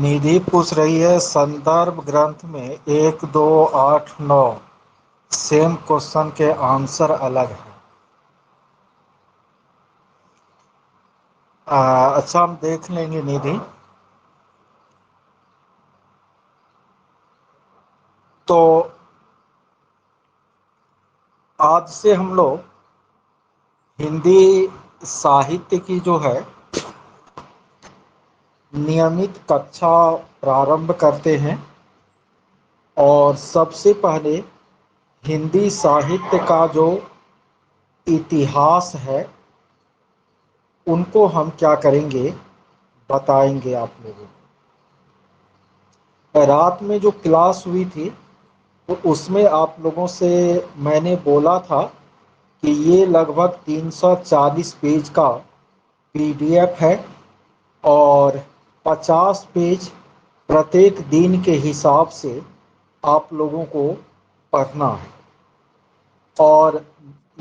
निधि पूछ रही है संदर्भ ग्रंथ में 1, 2, 8, 9 सेम क्वेश्चन के आंसर अलग है। अच्छा, हम देख लेंगे निधि। तो आज से हम लोग हिंदी साहित्य की जो है नियमित कक्षा प्रारंभ करते हैं। और सबसे पहले हिंदी साहित्य का जो इतिहास है उनको हम क्या करेंगे, बताएंगे आप लोगों को। रात में जो क्लास हुई थी तो उसमें आप लोगों से मैंने बोला था कि ये लगभग 340 पेज का पीडीएफ है और 50 पेज प्रत्येक दिन के हिसाब से आप लोगों को पढ़ना है। और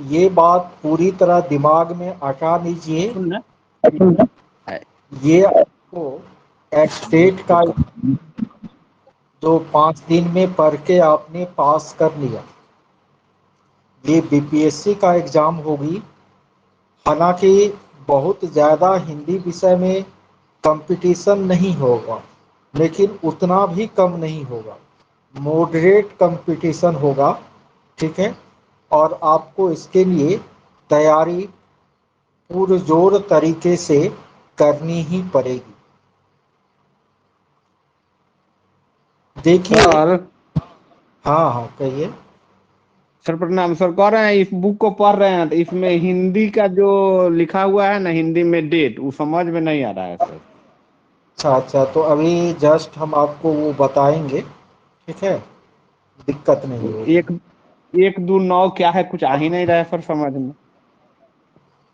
ये बात पूरी तरह दिमाग में अटा लीजिए, सुन ना। ये आपको एस्टेट का जो 5 दिन में पढ़ के आपने पास कर लिया, ये बीपीएससी का एग्जाम होगी। हालांकि बहुत ज़्यादा हिंदी विषय में कंपटीशन नहीं होगा, लेकिन उतना भी कम नहीं होगा, मॉडरेट कंपटीशन होगा। ठीक है। और आपको इसके लिए तैयारी पुरजोर तरीके से करनी ही पड़ेगी। देखिए। सर हाँ हाँ, कहिए। सर प्रणाम सर। कह रहे हैं इस बुक को पढ़ रहे हैं तो इसमें हिंदी का जो लिखा हुआ है ना, हिंदी में डेट, वो समझ में नहीं आ रहा है सर। अच्छा अच्छा, तो अभी जस्ट हम आपको वो बताएंगे। ठीक है, दिक्कत नहीं होगी। एक 1, 2, 9 क्या है, कुछ आ ही नहीं रहा है सर समझ में।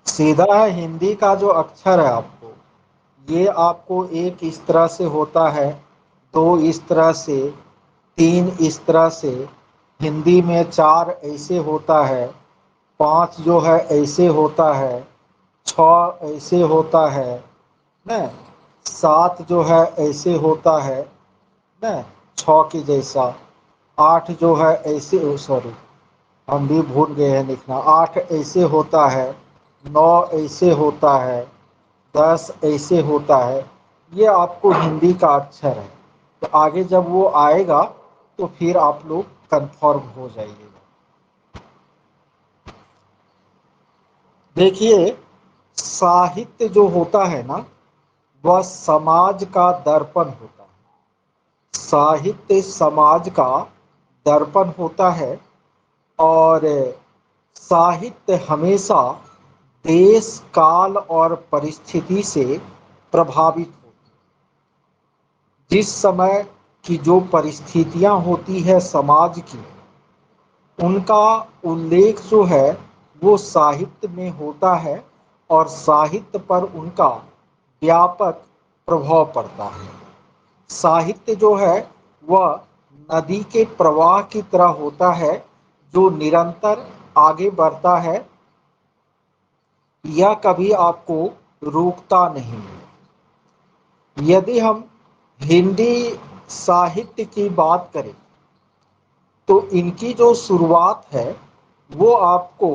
सीधा है, हिंदी का जो अक्षर है आपको, ये आपको एक इस तरह से होता है, दो इस तरह से, तीन इस तरह से, हिंदी में चार ऐसे होता है, पांच जो है ऐसे होता है, छ ऐसे होता है न, सात जो है ऐसे होता है न, छ के जैसा, आठ जो है ऐसे, सॉरी हम भी भूल गए हैं लिखना, आठ ऐसे होता है, नौ ऐसे होता है, 10 ऐसे होता है। ये आपको हिंदी का अक्षर है। तो आगे जब वो आएगा तो फिर आप लोग कंफर्म हो जाइएगा। देखिए, साहित्य जो होता है ना, वह समाज का दर्पण होता है। साहित्य समाज का दर्पण होता है। और साहित्य हमेशा देश काल और परिस्थिति से प्रभावित होता है। जिस समय की जो परिस्थितियां होती है समाज की, उनका उल्लेख जो है वो साहित्य में होता है और साहित्य पर उनका व्यापक प्रभाव पड़ता है। साहित्य जो है वह नदी के प्रवाह की तरह होता है, जो निरंतर आगे बढ़ता है, यह कभी आपको रोकता नहीं है। यदि हम हिंदी साहित्य की बात करें तो इनकी जो शुरुआत है वो आपको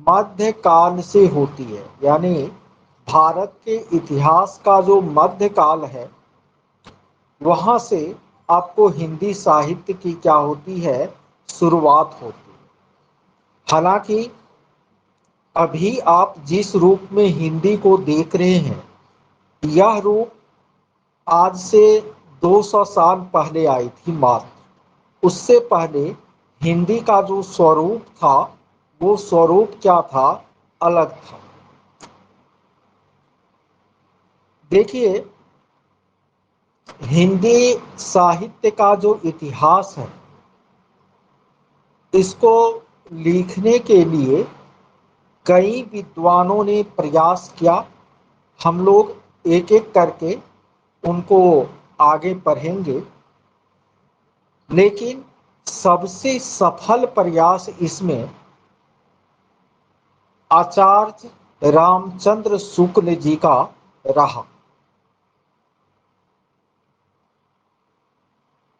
मध्यकाल से होती है। यानी भारत के इतिहास का जो मध्यकाल है वहाँ से आपको हिंदी साहित्य की क्या होती है, शुरुआत होती है। हालांकि अभी आप जिस रूप में हिंदी को देख रहे हैं, यह रूप आज से 200 साल पहले आई थी मात्र। उससे पहले हिंदी का जो स्वरूप था वो स्वरूप क्या था, अलग था। देखिए, हिंदी साहित्य का जो इतिहास है, इसको लिखने के लिए कई विद्वानों ने प्रयास किया। हम लोग एक एक करके उनको आगे पढ़ेंगे, लेकिन सबसे सफल प्रयास इसमें आचार्य रामचंद्र शुक्ल जी का रहा।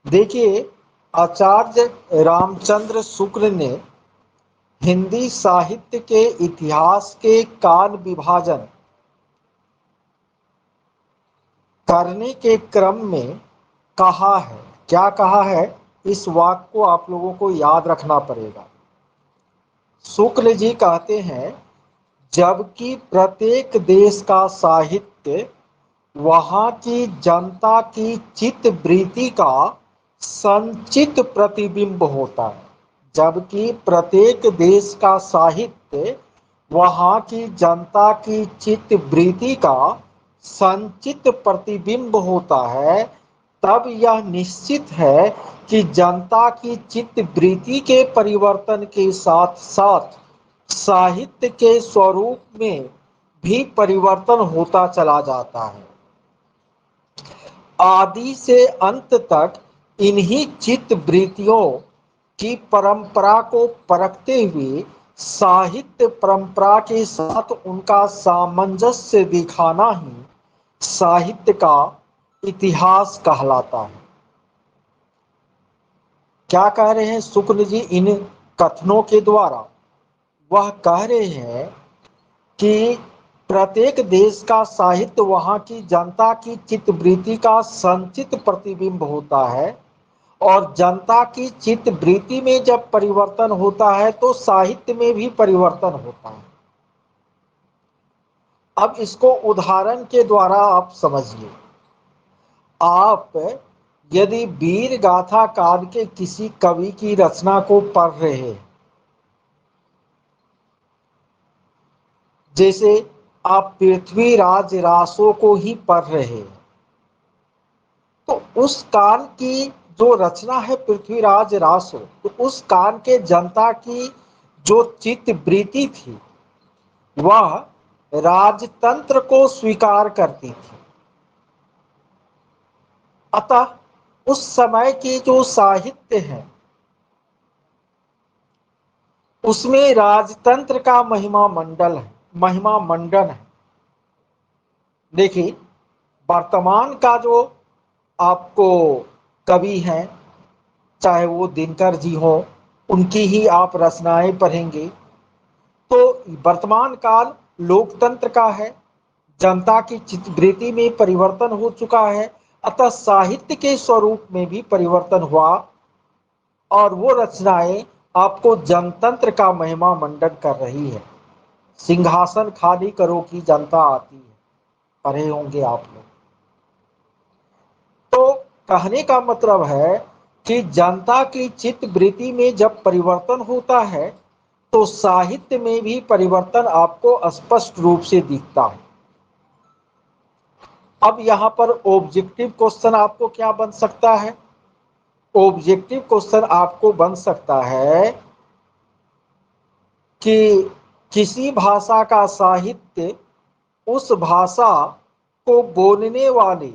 देखिए, आचार्य रामचंद्र शुक्ल ने हिंदी साहित्य के इतिहास के काल विभाजन करने के क्रम में कहा है। क्या कहा है? इस वाक्य को आप लोगों को याद रखना पड़ेगा। शुक्ल जी कहते हैं, जबकि प्रत्येक देश का साहित्य वहाँ की जनता की चित्तवृत्ति का संचित प्रतिबिंब होता है। जबकि प्रत्येक देश का साहित्य वहाँ की जनता की चित्तवृत्ति का संचित प्रतिबिंब होता है, तब यह निश्चित है कि जनता की चित्तवृत्ति के परिवर्तन के साथ साथ साहित्य के स्वरूप में भी परिवर्तन होता चला जाता है। आदि से अंत तक इन्हीं चित्तवृत्तियों की परंपरा को परखते हुए साहित्य परंपरा के साथ उनका सामंजस्य दिखाना ही साहित्य का इतिहास कहलाता है। क्या कह रहे हैं शुक्ल जी इन कथनों के द्वारा? वह कह रहे हैं कि प्रत्येक देश का साहित्य वहाँ की जनता की चित्तवृत्ति का संचित प्रतिबिंब होता है, और जनता की चित्तवृत्ति में जब परिवर्तन होता है तो साहित्य में भी परिवर्तन होता है। अब इसको उदाहरण के द्वारा आप समझिए। आप यदि वीर गाथा काव्य के किसी कवि की रचना को पढ़ रहे हैं, जैसे आप पृथ्वीराज रासो को ही पढ़ रहे हैं, तो उस काल की जो रचना है पृथ्वीराज रासो, तो उस काल के जनता की जो चित्तवृत्ति थी वह राजतंत्र को स्वीकार करती थी। अतः उस समय के जो साहित्य है उसमें राजतंत्र का महिमा मंडन है। देखिए, वर्तमान का जो आपको कवि हैं, चाहे वो दिनकर जी हो, उनकी ही आप रचनाएं पढ़ेंगे तो वर्तमान काल लोकतंत्र का है, जनता की चित्तवृत्ति में परिवर्तन हो चुका है। अतः साहित्य के स्वरूप में भी परिवर्तन हुआ और वो रचनाएं आपको जनतंत्र का महिमा मंडन कर रही है। सिंहासन खाली करो की जनता आती है, पढ़े होंगे आप लोग। तो कहने का मतलब है कि जनता की चित्तवृत्ति में जब परिवर्तन होता है तो साहित्य में भी परिवर्तन आपको स्पष्ट रूप से दिखता है। अब यहां पर ऑब्जेक्टिव क्वेश्चन आपको क्या बन सकता है? ऑब्जेक्टिव क्वेश्चन आपको बन सकता है कि किसी भाषा का साहित्य उस भाषा को बोलने वाले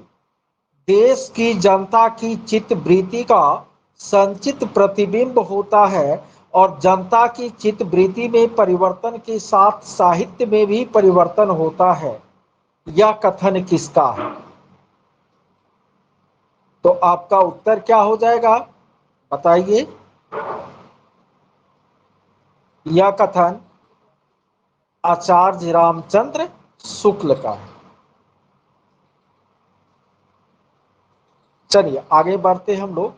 देश की जनता की चित्तवृत्ति का संचित प्रतिबिंब होता है, और जनता की चित्तवृत्ति में परिवर्तन के साथ साहित्य में भी परिवर्तन होता है। यह कथन किसका है? तो आपका उत्तर क्या हो जाएगा, बताइए? यह कथन आचार्य रामचंद्र शुक्ल का है। चलिए आगे बढ़ते हम लोग।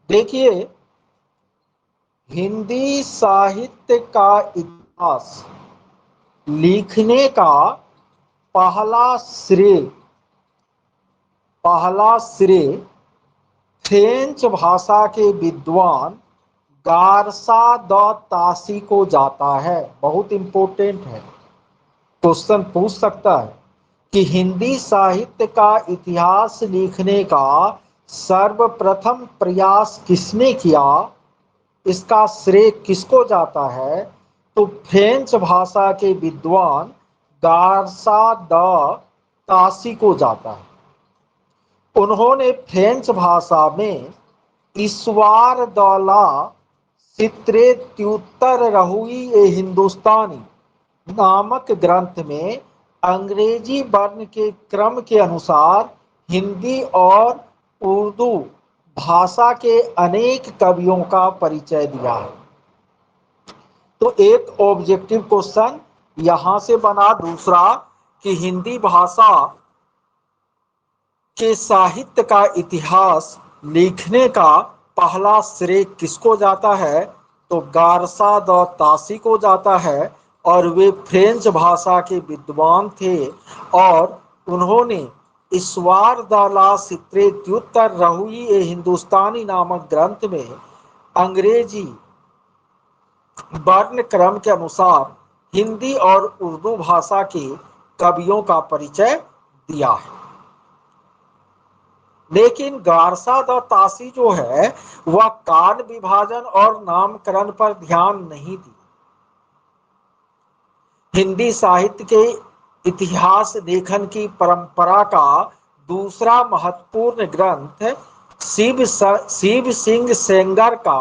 देखिए, हिंदी साहित्य का इतिहास लिखने का पहला श्रेय फ्रेंच भाषा के विद्वान गारसा द तासी को जाता है। बहुत इंपॉर्टेंट है, क्वेश्चन पूछ सकता है कि हिंदी साहित्य का इतिहास लिखने का सर्वप्रथम प्रयास किसने किया, इसका श्रेय किसको जाता है? तो फ्रेंच भाषा के विद्वान गारसा द तासी को जाता है। उन्होंने फ्रेंच भाषा में ईश्वार दौला सित्रे त्युत्तर रहुई ए हिंदुस्तानी नामक ग्रंथ में अंग्रेजी वर्ण के क्रम के अनुसार हिंदी और उर्दू भाषा के अनेक कवियों का परिचय दिया है। तो एक ऑब्जेक्टिव क्वेश्चन यहां से बना। दूसरा कि हिंदी भाषा के साहित्य का इतिहास लिखने का पहला श्रेय किसको जाता है? तो गारसा द तासी को जाता है, और वे फ्रेंच भाषा के विद्वान थे, और उन्होंने ईश्वार द ला चित्रेत्युत्तर रहुई ए हिंदुस्तानी नामक ग्रंथ में अंग्रेजी वर्ण क्रम के अनुसार हिंदी और उर्दू भाषा के कवियों का परिचय दिया है। लेकिन गारसा द तासी जो है वह कान विभाजन और नामकरण पर ध्यान नहीं दी। हिंदी साहित्य के इतिहास लेखन की परंपरा का दूसरा महत्वपूर्ण ग्रंथ शिव सिंह सेंगर का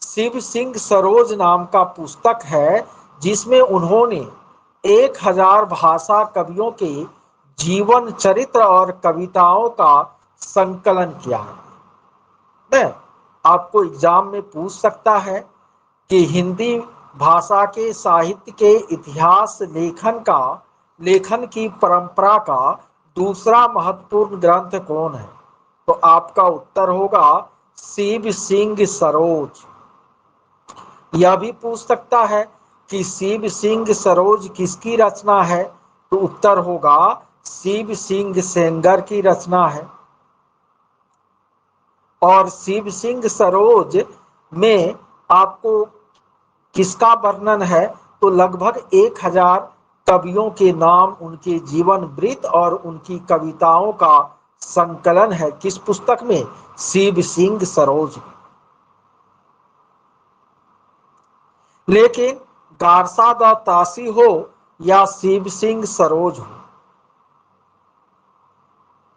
शिव सिंह सरोज नाम का पुस्तक है, जिसमें उन्होंने 1000 भाषा कवियों के जीवन चरित्र और कविताओं का संकलन किया है। आपको एग्जाम में पूछ सकता है कि हिंदी भाषा के साहित्य के इतिहास लेखन की परंपरा का दूसरा महत्वपूर्ण ग्रंथ कौन है? तो आपका उत्तर होगा शिव सिंह सरोज। यह भी पूछ सकता है कि शिव सिंह सरोज किसकी रचना है? तो उत्तर होगा शिव सिंह सेंगर की रचना है। और शिव सिंह सरोज में आपको किसका वर्णन है? तो लगभग 1000 कवियों के नाम, उनके जीवन वृत्त और उनकी कविताओं का संकलन है। किस पुस्तक में? शिव सिंह सरोज। लेकिन गारसा द तासी हो या शिव सिंह सरोज हो,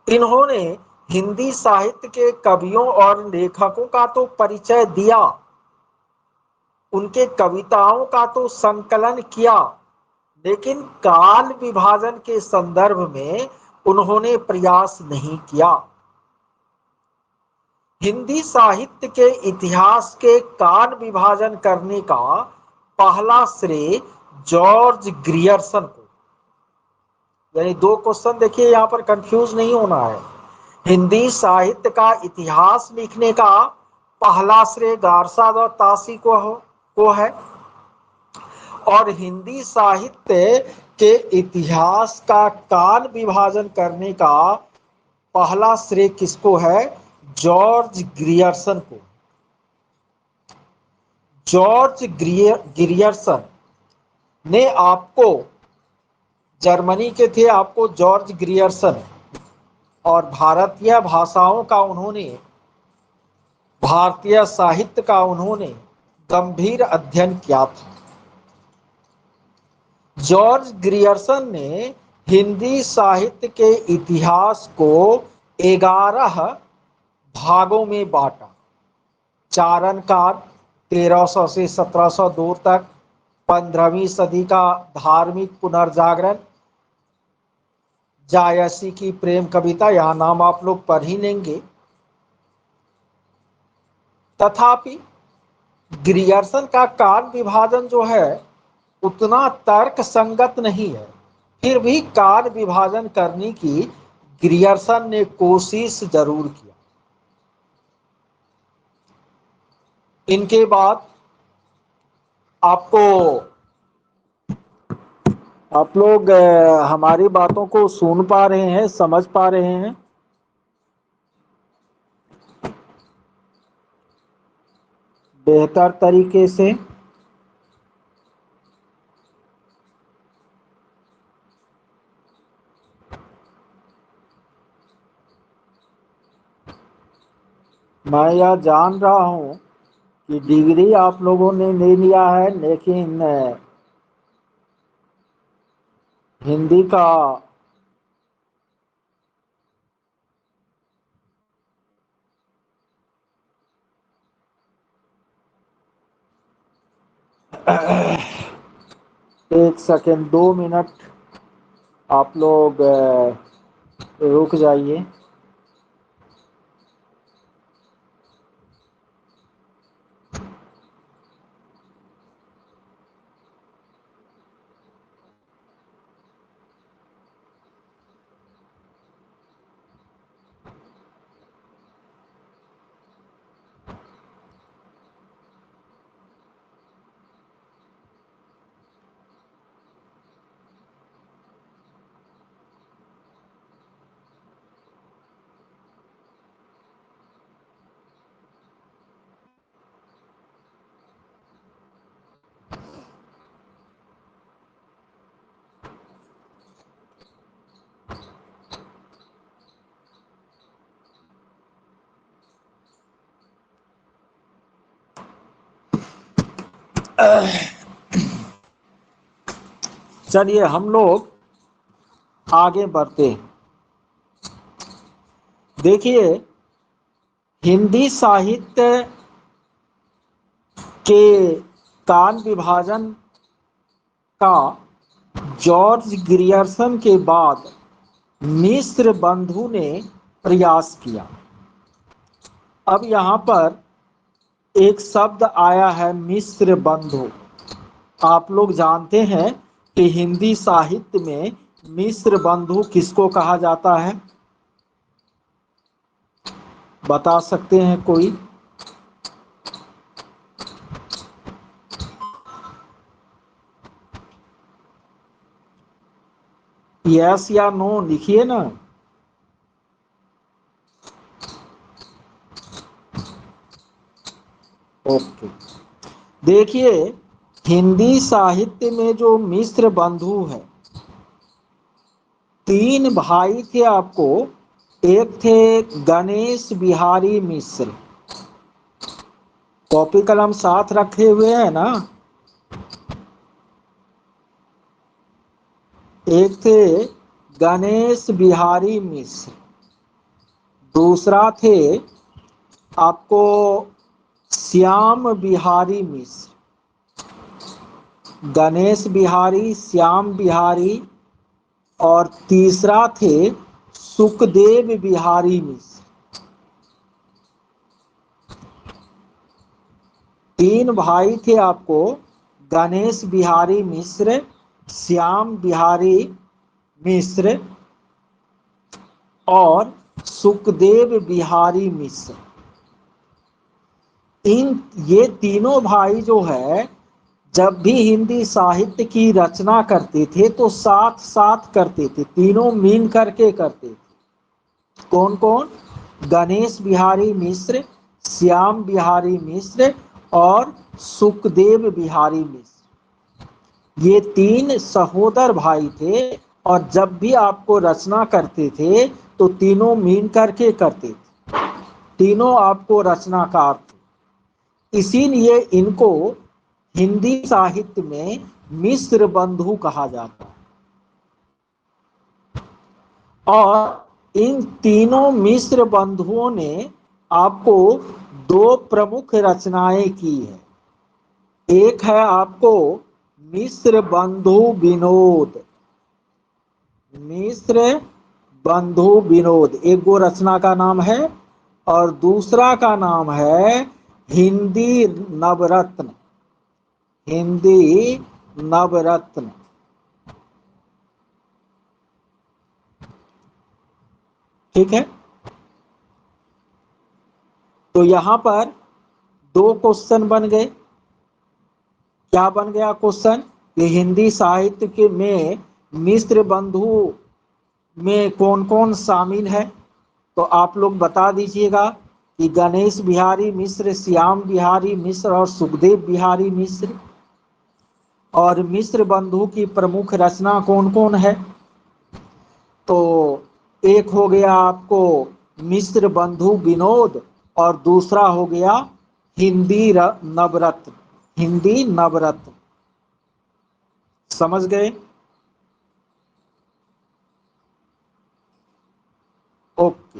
इन्होंने हिंदी साहित्य के कवियों और लेखकों का तो परिचय दिया, उनके कविताओं का तो संकलन किया, लेकिन काल विभाजन के संदर्भ में उन्होंने प्रयास नहीं किया। हिंदी साहित्य के इतिहास के काल विभाजन करने का पहला श्रेय जॉर्ज ग्रियर्सन को, यानी 2 क्वेश्चन देखिए, यहां पर कंफ्यूज नहीं होना है। हिंदी साहित्य का इतिहास लिखने का पहला श्रेय गारसा द तासी को है, और हिंदी साहित्य के इतिहास का काल विभाजन करने का पहला श्रेय किसको है? जॉर्ज ग्रियर्सन को। जॉर्ज ग्रियर्सन ने आपको, जर्मनी के थे आपको जॉर्ज ग्रियर्सन, और भारतीय भाषाओं का उन्होंने, भारतीय साहित्य का उन्होंने गंभीर अध्ययन किया था। जॉर्ज ग्रियर्सन ने हिंदी साहित्य के इतिहास को 11 भागों में बांटा। चारण काल 1300 से 1702 तक, 15वीं सदी का धार्मिक पुनर्जागरण, जायसी की प्रेम कविता, यहां नाम आप लोग पढ़ ही लेंगे। तथापि ग्रियर्सन का काल विभाजन जो है उतना तर्क संगत नहीं है, फिर भी काल विभाजन करने की ग्रियर्सन ने कोशिश जरूर किया। इनके बाद आप लोग हमारी बातों को सुन पा रहे हैं, समझ पा रहे हैं? बेहतर तरीके से। मैं यह जान रहा हूं कि डिग्री आप लोगों ने ले लिया है, लेकिन हिंदी का एक सेकेंड, 2 मिनट आप लोग रुक जाइए। चलिए हम लोग आगे बढ़ते हैं। देखिए, हिंदी साहित्य के कान विभाजन का जॉर्ज ग्रियर्सन के बाद मिस्र बंधु ने प्रयास किया। अब यहाँ पर एक शब्द आया है मिस्र बंधु। आप लोग जानते हैं कि हिंदी साहित्य में मिस्र बंधु किसको कहा जाता है? बता सकते हैं कोई? यस या नो लिखिए ना। ओके, देखिए हिंदी साहित्य में जो मिस्र बंधु है, 3 भाई थे आपको। एक थे गणेश बिहारी मिश्र, कॉपी कलम साथ रखे हुए हैं ना? एक थे गणेश बिहारी मिश्र, दूसरा थे आपको श्याम बिहारी मिश्र। गणेश बिहारी, श्याम बिहारी, और तीसरा थे सुखदेव बिहारी मिश्र। 3 भाई थे आपको, गणेश बिहारी मिश्र, श्याम बिहारी मिश्र और सुखदेव बिहारी मिश्र। ये तीनों भाई जो है, जब भी हिंदी साहित्य की रचना करते थे तो साथ साथ करते थे, तीनों मिल करके करते थे। कौन कौन? गणेश बिहारी मिश्र, श्याम बिहारी मिश्र और सुखदेव बिहारी मिश्र। ये 3 सहोदर भाई थे और जब भी आपको रचना करते थे तो तीनों मिल करके करते थे, तीनों आपको रचनाकार थे। इसीलिए इनको हिंदी साहित्य में मिस्र बंधु कहा जाता है। और इन तीनों मिस्र बंधुओं ने आपको 2 प्रमुख रचनाएं की है। एक है आपको मिस्र बंधु विनोद, मिस्र बंधु विनोद एक गो रचना का नाम है, और दूसरा का नाम है हिंदी नवरत्न, हिंदी नवरत्न। ठीक है, तो यहां पर 2 क्वेश्चन बन गए। क्या बन गया क्वेश्चन? कि हिंदी साहित्य के में मिस्र बंधु में कौन कौन शामिल है? तो आप लोग बता दीजिएगा कि गणेश बिहारी मिश्र, श्याम बिहारी मिश्र और सुखदेव बिहारी मिश्र। और मिस्र बंधु की प्रमुख रचना कौन कौन है? तो एक हो गया आपको मिस्र बंधु विनोद और दूसरा हो गया हिंदी नवरत्न, हिंदी नवरत्न। समझ गए? ओके,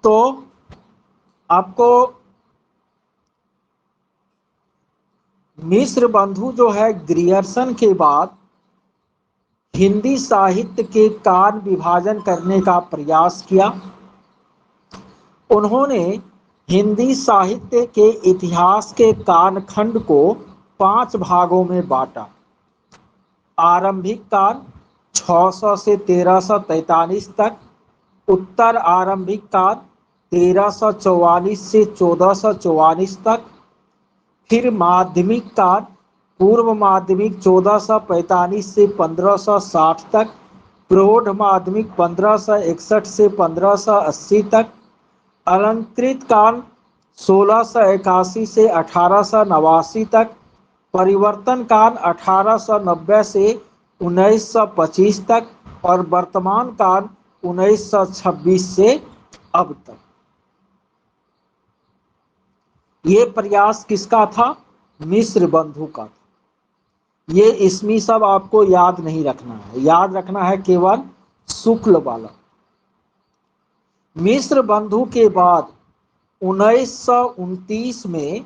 तो आपको मिस्र बंधु जो है ग्रियर्सन के बाद हिंदी साहित्य के कान विभाजन करने का प्रयास किया। उन्होंने हिंदी साहित्य के इतिहास के कालखंड को 5 भागों में बांटा। आरंभिक काल 600 से 1343 तक, उत्तर आरंभिक काल 1344 से 1444 तक, फिर माध्यमिक काल पूर्व माध्यमिक 1445 से 1560 तक, प्रौढ़ माध्यमिक 1561 से 1580 तक, अलंकृत काल 1681 से 1889 तक, परिवर्तन काल 1890 से 1925 तक और वर्तमान काल 1926 से अब तक। ये प्रयास किसका था? मिस्र बंधु का था। ये इसमें सब आपको याद नहीं रखना है, याद रखना है केवल शुक्ल वाला। मिस्र बंधु के बाद 1929 में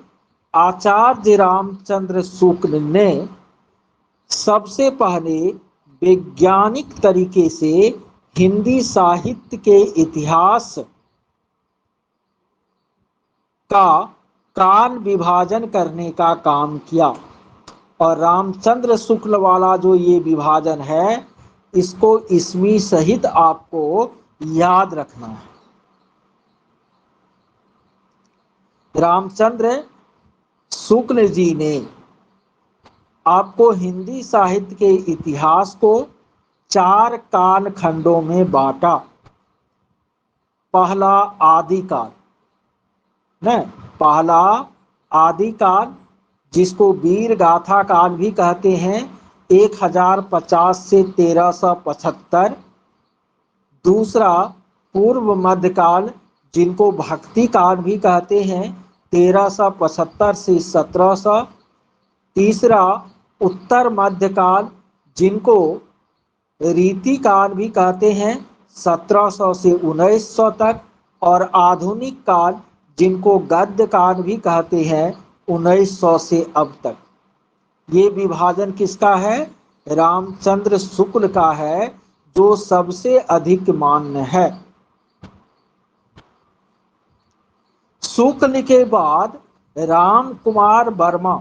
आचार्य रामचंद्र शुक्ल ने सबसे पहले वैज्ञानिक तरीके से हिंदी साहित्य के इतिहास का काल विभाजन करने का काम किया। और रामचंद्र शुक्ल वाला जो ये विभाजन है, इसको इसमी सहित आपको याद रखना है। रामचंद्र शुक्ल जी ने आपको हिंदी साहित्य के इतिहास को 4 काल खंडों में बांटा। पहला आदिकाल, न पहला आदिकाल, जिसको वीर गाथा काल भी कहते हैं, 1050 से 1375। दूसरा पूर्व मध्यकाल, जिनको भक्ति काल भी कहते हैं, 1375 से 1700। तीसरा उत्तर मध्यकाल, जिनको रीति काल भी कहते हैं, 1700 से 1900 तक। और आधुनिक काल, जिनको गद्य काल भी कहते हैं, 1900 से अब तक। ये विभाजन किसका है? रामचंद्र शुक्ल का है, जो सबसे अधिक मान्य है। शुक्ल के बाद राम कुमार वर्मा,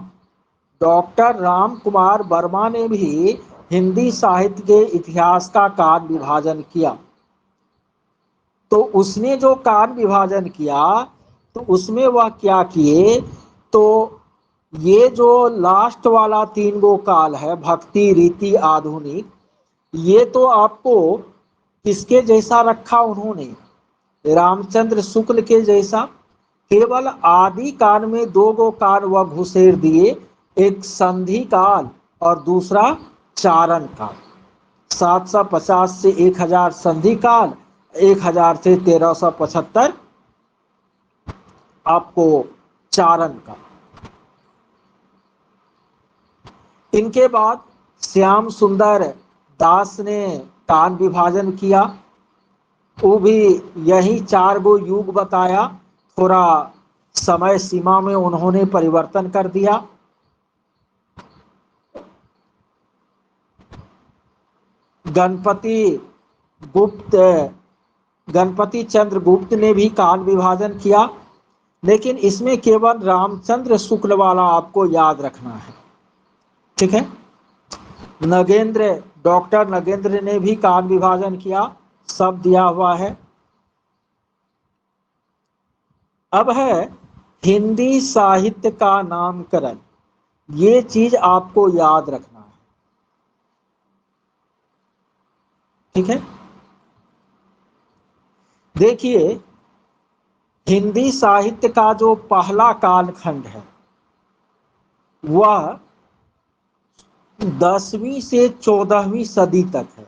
डॉक्टर राम कुमार वर्मा ने भी हिंदी साहित्य के इतिहास का काल विभाजन किया। तो उसने जो काल विभाजन किया, तो उसमें वह क्या किए, तो ये जो लास्ट वाला 3 गो काल है, भक्ति, रीति, आधुनिक, ये तो आपको किसके जैसा रखा उन्होंने? रामचंद्र शुक्ल के जैसा। केवल आदि काल में 2 गो काल वह घुसेर दिए, एक संधि काल और दूसरा चारण काल। 750 से 1000 संधि काल, 1000 से 1375 आपको चारण काल। इनके बाद श्याम सुंदर दास ने काल विभाजन किया। वो भी यही 4 गो युग बताया, थोड़ा समय सीमा में उन्होंने परिवर्तन कर दिया। गणपति चंद्र गुप्त ने भी काल विभाजन किया, लेकिन इसमें केवल रामचंद्र शुक्ल वाला आपको याद रखना है। ठीक है। नगेंद्र, डॉक्टर नगेंद्र ने भी काल विभाजन किया, सब दिया हुआ है। अब है हिंदी साहित्य का नामकरण। ये चीज आपको याद रखना है। ठीक है। देखिए, हिंदी साहित्य का जो पहला कालखंड है, वह 10वीं से 14वीं सदी तक है।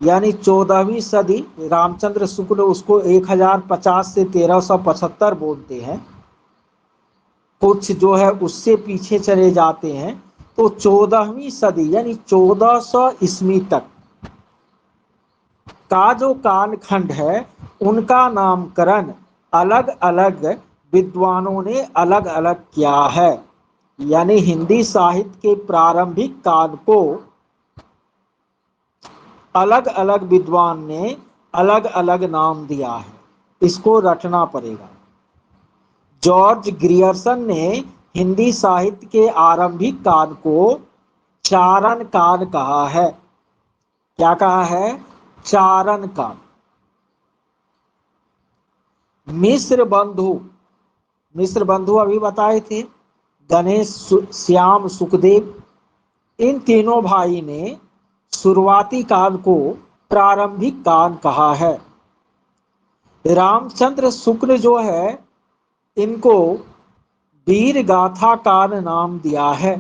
यानी 14वीं सदी, रामचंद्र शुक्ल उसको 1050 से 1375 बोलते हैं। कुछ जो है उससे पीछे चले जाते हैं, तो 14वीं सदी यानी 1400 ईस्वी तक का जो कालखंड है, उनका नामकरण अलग अलग विद्वानों ने अलग अलग किया है। यानी हिंदी साहित्य के प्रारंभिक काल को अलग अलग विद्वान ने अलग अलग नाम दिया है, इसको रटना पड़ेगा। जॉर्ज ग्रियर्सन ने हिंदी साहित्य के आरंभिक काल को चारण काल कहा है। क्या कहा है? चारण काल। मिस्र बंधु अभी बताए थे, गणेश, श्याम, सुखदेव, इन तीनों भाई ने शुरुआती काल को प्रारंभिक काल कहा है। रामचंद्र शुक्ल जो है, इनको वीर गाथा काल नाम दिया है।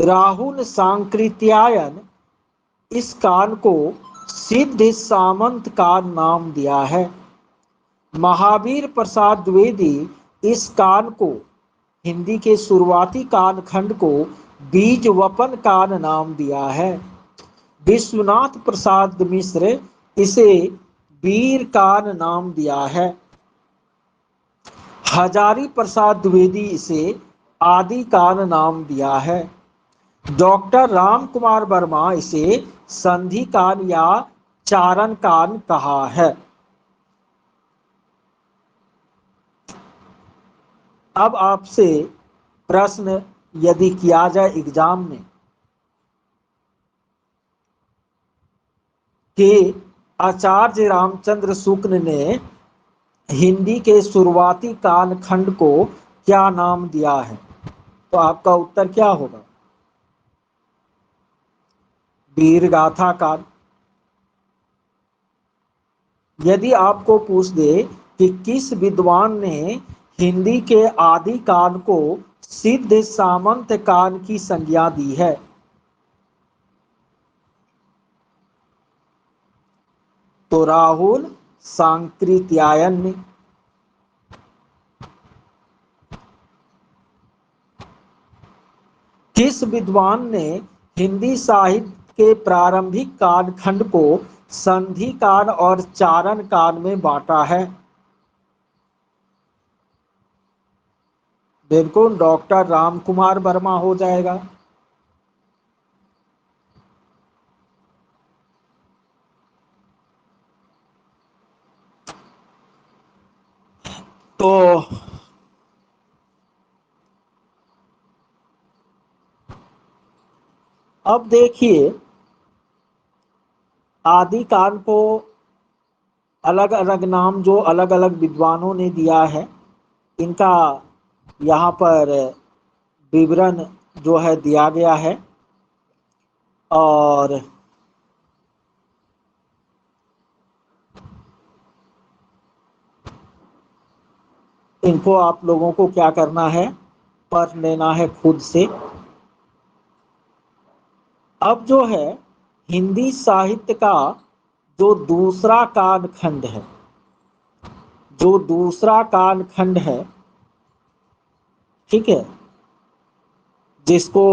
राहुल सांकृत्यायन इस काल को सिद्ध सामंत काल नाम दिया है। महावीर प्रसाद द्विवेदी इस कान को, हिंदी के शुरुआती कान खंड को बीज वपन कान नाम दिया है। विश्वनाथ प्रसाद मिश्र इसे वीर कान नाम दिया है। हजारी प्रसाद द्विवेदी इसे आदि कान नाम दिया है। डॉक्टर राम कुमार वर्मा इसे संधि कान या चारण कान कहा है। अब आपसे प्रश्न यदि किया जाए एग्जाम में कि आचार्य रामचंद्र शुक्ल ने हिंदी के शुरुआती कान खंड को क्या नाम दिया है, तो आपका उत्तर क्या होगा? वीर गाथा कान। यदि आपको पूछ दे कि किस विद्वान ने हिंदी के आदि कान को सिद्ध सामंत कान की संज्ञा दी है, तो राहुल सांकृत्यायन ने। किस विद्वान ने हिंदी साहित्य के प्रारंभिक कान खंड को संधि कान और चारण कान में बांटा है? बिल्कुल डॉक्टर राम कुमार वर्मा हो जाएगा। तो अब देखिए, आदि कान को अलग अलग नाम जो अलग अलग विद्वानों ने दिया है, इनका यहाँ पर विवरण जो है दिया गया है और इनको आप लोगों को क्या करना है, पढ़ लेना है खुद से। अब जो है हिंदी साहित्य का जो दूसरा कान खंड है, जो दूसरा कान खंड है, ठीक है, जिसको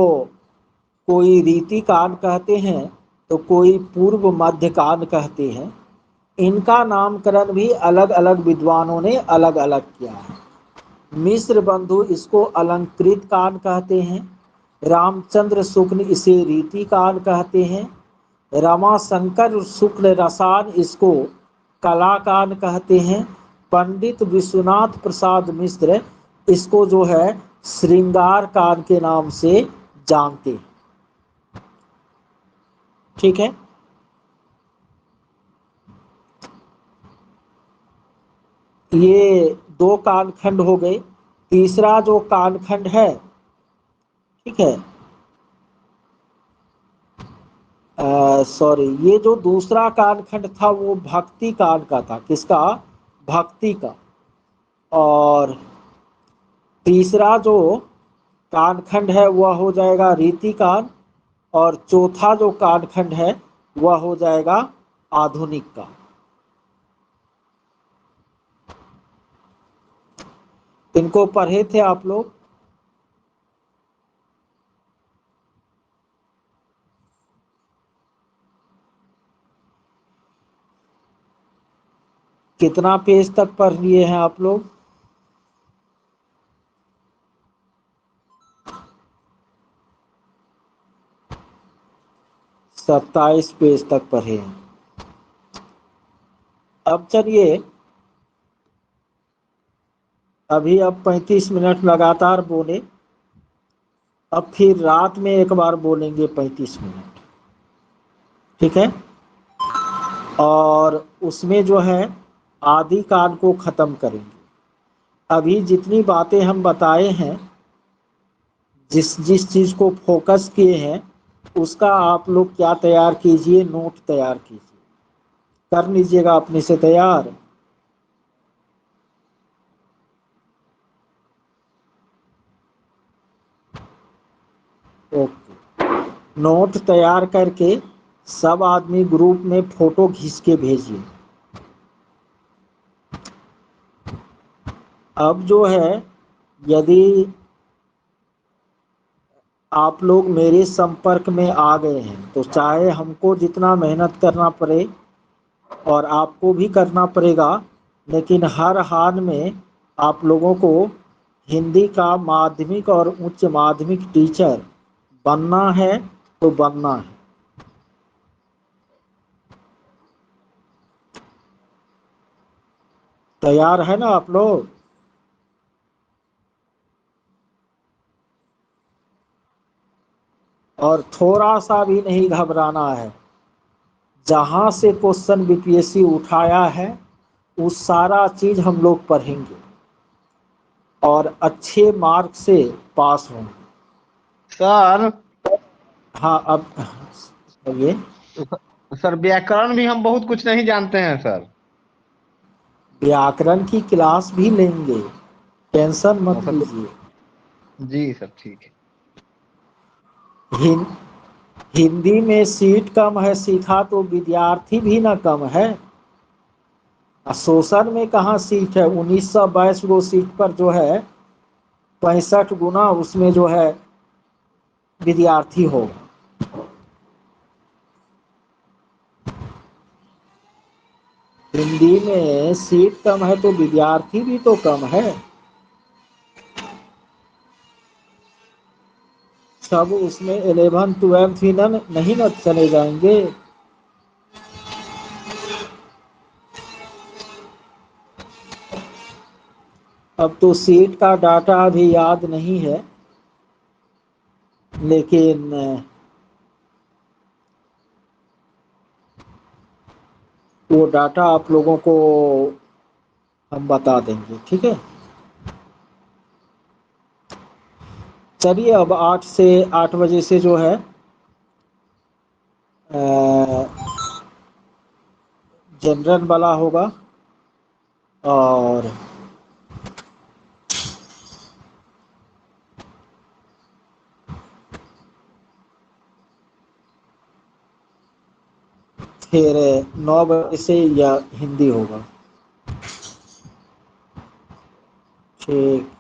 कोई रीति कान कहते हैं तो कोई पूर्व मध्य कान कहते हैं, इनका नामकरण भी अलग अलग विद्वानों ने अलग अलग किया है। मिश्र बंधु इसको अलंकृत कान कहते हैं, रामचंद्र शुक्ल इसे रीति कान कहते हैं, रमाशंकर शुक्ल रसायन इसको कला कान कहते हैं, पंडित विश्वनाथ प्रसाद मिश्र इसको जो है श्रृंगार कान के नाम से जानते हैं। ठीक है, ये दो कानखंड हो गए। तीसरा जो कानखंड है, ठीक है, सॉरी, ये जो दूसरा कानखंड था वो भक्ति कान का था। किसका? भक्ति का। और तीसरा जो कानखंड है वह हो जाएगा रीति कान, और चौथा जो कानखंड है वह हो जाएगा आधुनिक का। इनको पढ़े थे आप लोग? कितना पेज तक पढ़ लिए हैं आप लोग? सत्ताईस पेज तक पढ़े हैं। अब चलिए, अभी अब 35 मिनट लगातार बोले, अब फिर रात में एक बार बोलेंगे 35 मिनट, ठीक है, और उसमें जो है आदि काल को खत्म करेंगे। अभी जितनी बातें हम बताए हैं, जिस जिस चीज को फोकस किए हैं, उसका आप लोग क्या तैयार कीजिए, नोट तैयार कीजिए, कर लीजिएगा अपने से तैयार। ओके, नोट तैयार करके सब आदमी ग्रुप में फोटो खींच के भेजिए। अब जो है, यदि आप लोग मेरे संपर्क में आ गए हैं तो चाहे हमको जितना मेहनत करना पड़े और आपको भी करना पड़ेगा, लेकिन हर हाल में आप लोगों को हिंदी का माध्यमिक और उच्च माध्यमिक टीचर बनना है तो बनना है। तैयार है ना आप लोग? और थोड़ा सा भी नहीं घबराना है। जहां से क्वेश्चन बीपीएससी उठाया है उस सारा चीज हम लोग पढ़ेंगे और अच्छे मार्क से पास होंगे। सर हाँ, अब ये सर व्याकरण भी हम बहुत कुछ नहीं जानते हैं सर। व्याकरण की क्लास भी लेंगे, टेंशन मत सर लीजिए। जी सर ठीक है। हिं, हिंदी में सीट कम है, सीखा तो विद्यार्थी भी ना कम है। शोषण में कहाँ सीट है? 1922 गो सीट पर जो है 65 गुना उसमें जो है विद्यार्थी हो। हिंदी में सीट कम है तो विद्यार्थी भी तो कम है। सब उसमें 11 12 ही नहीं न चले जाएंगे। अब तो सीट का डाटा अभी याद नहीं है, लेकिन वो डाटा आप लोगों को हम बता देंगे, ठीक है। चलिए, अब 8 बजे से जो है जनरल वाला होगा और फिर 9 बजे से या हिंदी होगा। ठीक।